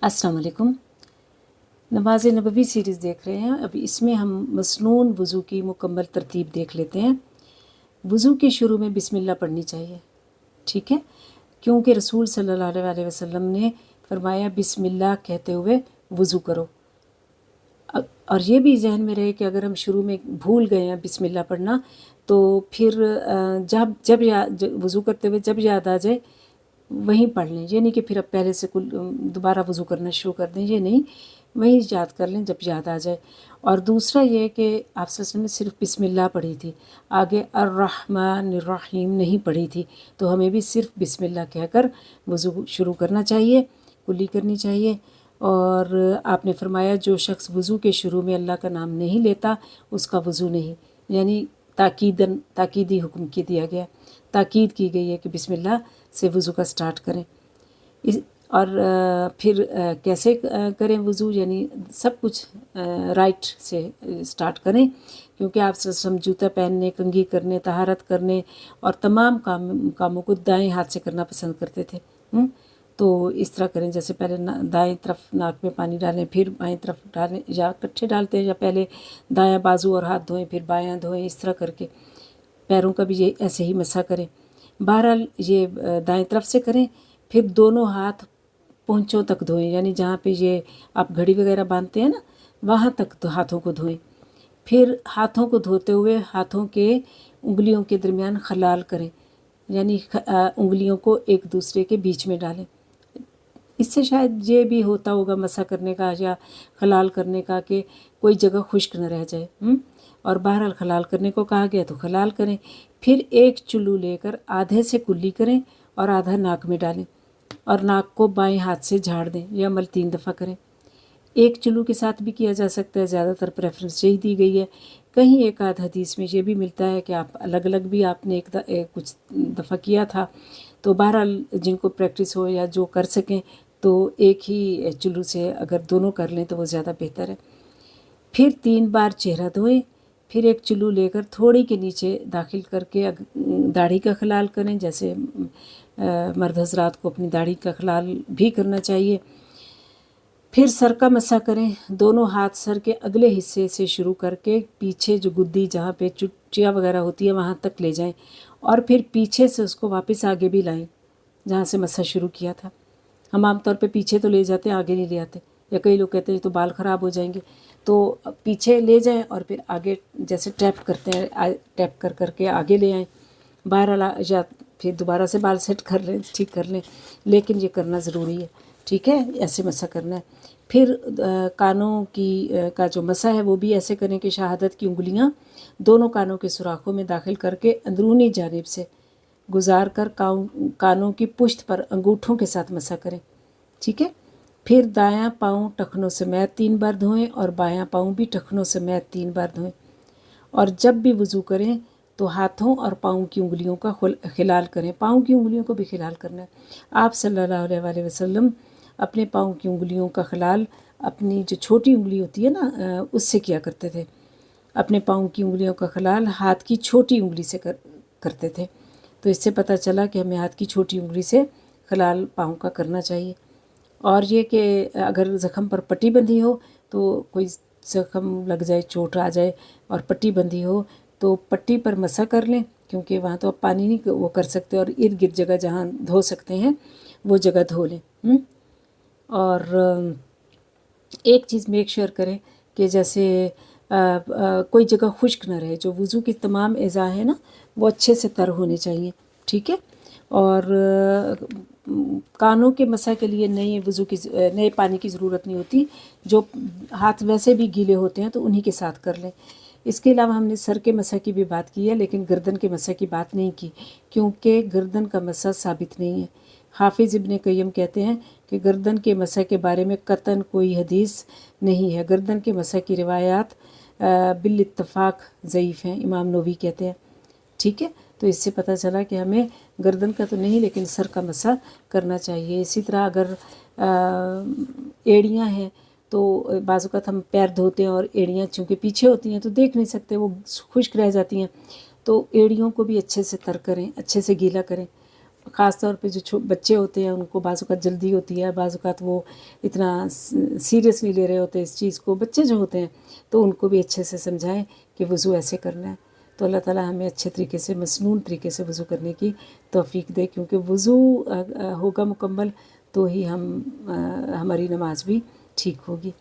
अस्सलाम वालेकुम। नमाज नबवी सीरीज़ देख रहे हैं। अभी इसमें हम मसनून वज़ू की मुकम्मल तरतीब देख लेते हैं। वज़ू के शुरू में बिस्मिल्लाह पढ़नी चाहिए, ठीक है, क्योंकि रसूल सल्लल्लाहु अलैहि वसल्लम ने फरमाया बिस्मिल्लाह कहते हुए वज़ू करो। और ये भी जहन में रहे कि अगर हम शुरू में भूल गए हैं बिस्मिल्लाह पढ़ना, तो फिर जब जब वज़ू करते हुए जब याद आ जाए वहीं पढ़ लें। ये नहीं कि फिर अब पहले से कुल दोबारा वज़ू करना शुरू कर दें, ये नहीं, वहीं याद कर लें जब याद आ जाए। और दूसरा ये कि आप सल्लल्लाहु अलैहि वसल्लम ने सिर्फ बिस्मिल्लाह पढ़ी थी, आगे अर्रहमानिर्रहीम नहीं पढ़ी थी, तो हमें भी सिर्फ बिस्मिल्लाह कहकर वज़ू शुरू करना चाहिए, कुल्ली करनी चाहिए। और आपने फरमाया जो शख्स वज़ू के शुरू में अल्लाह का नाम नहीं लेता उसका वज़ू नहीं, यानी ताकीदी हुक्म की दिया गया, ताकीद की गई है कि बिस्मिल्लाह से वज़ू का स्टार्ट करें। और फिर कैसे करें वज़ू, यानी सब कुछ राइट से स्टार्ट करें, क्योंकि आप जूता पहनने, कंघी करने, तहारत करने और तमाम कामों को दाएं हाथ से करना पसंद करते थे। तो इस तरह करें, जैसे पहले दाएं तरफ नाक में पानी डालें, फिर बाएं तरफ डालें, या इकट्ठे डालते हैं, या पहले दायां बाजू और हाथ धोएं फिर बायां धोएं, इस तरह करके। पैरों का भी ये ऐसे ही मसा करें। बहरहाल ये दाएं तरफ से करें, फिर दोनों हाथ पहुँचों तक धोएं, यानी जहाँ पे ये आप घड़ी वगैरह बांधते हैं ना, वहाँ तक तो हाथों को धोएं। फिर हाथों को धोते हुए हाथों के उंगलियों के दरमियान खलाल करें, यानी उंगलियों को एक दूसरे के बीच में डालें। इससे शायद ये भी होता होगा मसा करने का या खलाल करने का कि कोई जगह खुश्क न रह जाए। और बहरहाल खलाल करने को कहा गया तो खलाल करें। फिर एक चुल्लू लेकर आधे से कुल्ली करें और आधा नाक में डालें और नाक को बाएं हाथ से झाड़ दें। यह अमल 3 दफ़ा करें। एक चुल्लू के साथ भी किया जा सकता है, ज़्यादातर प्रेफरेंस यही दी गई है। कहीं एक आध हदीस में ये भी मिलता है कि आप अलग अलग भी आपने कुछ दफ़ा किया था। तो बहरहाल जिनको प्रैक्टिस हो या जो कर सकें तो एक ही चुल्लू से अगर दोनों कर लें तो वो ज़्यादा बेहतर है। फिर 3 बार चेहरा धोएं, फिर एक चुल्लू लेकर थोड़ी के नीचे दाखिल करके दाढ़ी का खलाल करें, जैसे मर्द हज़रात को अपनी दाढ़ी का खलाल भी करना चाहिए। फिर सर का मसा करें, दोनों हाथ सर के अगले हिस्से से शुरू करके पीछे जो गुद्दी जहाँ पे चुटिया वगैरह होती है वहाँ तक ले जाएं, और फिर पीछे से उसको वापस आगे भी लाएं जहाँ से मसा शुरू किया था। हम आमतौर पे पीछे तो ले जाते हैं, आगे नहीं ले आते, या कई लोग कहते हैं तो बाल ख़राब हो जाएंगे, तो पीछे ले जाएं और फिर आगे जैसे टैप करते हैं, टैप कर करके आगे ले आएँ। बहरहाल या फिर दोबारा से बाल सेट कर लें, ठीक कर लें, लेकिन ये करना ज़रूरी है, ठीक है, ऐसे मसा करना है। फिर कानों का जो मसा है वो भी ऐसे करें कि शहादत की उंगलियां दोनों कानों के सुराखों में दाखिल करके अंदरूनी जानिब से गुजार कर कानों की पुश्त पर अंगूठों के साथ मसा करें, ठीक है। फिर दायां पाँव टखनों समेत 3 बार धोएं और बायां पाँव भी टखनों समेत 3 बार धोएं। और जब भी वज़ू करें तो हाथों और पाँव की उंगलियों का खिलाल करें, पाँव की उंगलियों को भी खिलाल करना है। आप सल्लल्लाहु अलैहि वसल्लम अपने पाँव की उंगलियों का खिलाल अपनी जो छोटी उंगली होती है ना उससे किया करते थे। अपने पाँव की उंगलियों का खिलाल हाथ की छोटी उंगली से करते थे। तो इससे पता चला कि हमें हाथ की छोटी उंगली से खिलाल पाँव का करना चाहिए। और ये कि अगर ज़ख़म पर पट्टी बंधी हो, तो कोई ज़ख़म लग जाए, चोट आ जाए और पट्टी बंधी हो तो पट्टी पर मसा कर लें, क्योंकि वहाँ तो आप पानी नहीं वो कर सकते, और इर्द गिर्द जगह जहाँ धो सकते हैं वो जगह धो लें। और एक चीज़ मेक श्योर करें कि जैसे कोई जगह खुश्क न रहे, जो वज़ू की तमाम अज़ा है ना वो अच्छे से तर होने चाहिए, ठीक है। और कानों के मसा के लिए नए पानी की ज़रूरत नहीं होती, जो हाथ वैसे भी गीले होते हैं तो उन्हीं के साथ कर लें। इसके अलावा हमने सर के मसा की भी बात की है, लेकिन गर्दन के मसा की बात नहीं की, क्योंकि गर्दन का मसा साबित नहीं है। हाफिज़ इब्न क़य्यम कहते हैं कि गर्दन के मसा के बारे में कतन कोई हदीस नहीं है। गर्दन के मसा की रिवायात बिल इत्तफ़ाक़ ज़ईफ़ हैं, इमाम नववी कहते हैं, ठीक है। तो इससे पता चला कि हमें गर्दन का तो नहीं लेकिन सर का मसा करना चाहिए। इसी तरह अगर एड़ियाँ हैं तो बाज़ औक़ात हम पैर धोते हैं और एड़ियाँ चूँकि पीछे होती हैं तो देख नहीं सकते, वो खुश्क रह जाती हैं, तो एड़ियों को भी अच्छे से तर करें, अच्छे से गीला करें। ख़ास तौर पे जो बच्चे होते हैं उनको बाज़ औक़ात जल्दी होती है, बाज़ औक़ात वो इतना सीरियसली ले रहे होते हैं इस चीज़ को, बच्चे जो होते हैं, तो उनको भी अच्छे से समझाएं कि वज़ू ऐसे करना है। तो अल्लाह ताला हमें अच्छे तरीके से मसनून तरीके से वज़ू करने की तौफ़ीक दे, क्योंकि वज़ू होगा मुकम्मल तो ही हमारी नमाज भी ठीक होगी।